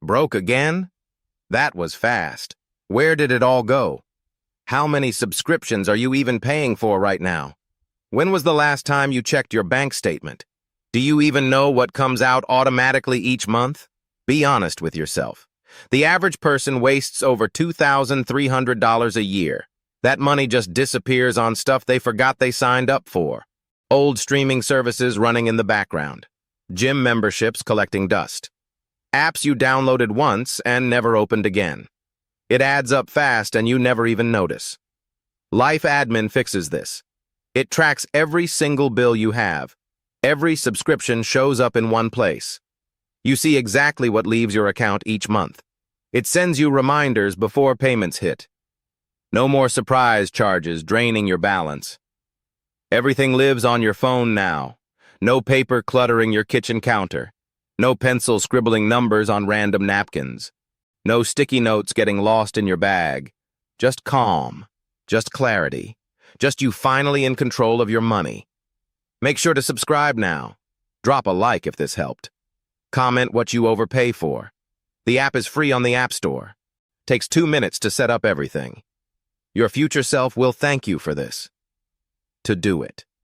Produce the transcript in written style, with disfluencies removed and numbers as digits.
Broke again? That was fast. Where did it all go? How many subscriptions are you even paying for right now? When was the last time you checked your bank statement? Do you even know what comes out automatically each month? Be honest with yourself. The average person wastes over $2,300 a year. That money just disappears on stuff they forgot they signed up for. Old streaming services running in the background. Gym memberships collecting dust. Apps you downloaded once and never opened again. It adds up fast and you never even notice. Life Admin fixes this. It tracks every single bill you have. Every subscription shows up in one place. You see exactly what leaves your account each month. It sends you reminders before payments hit. No more surprise charges draining your balance. Everything lives on your phone now. No paper cluttering your kitchen counter. No pencil scribbling numbers on random napkins. No sticky notes getting lost in your bag. Just calm. Just clarity. Just you finally in control of your money. Make sure to subscribe now. Drop a like if this helped. Comment what you overpay for. The app is free on the App Store. Takes 2 minutes to set up everything. Your future self will thank you for this. To do it.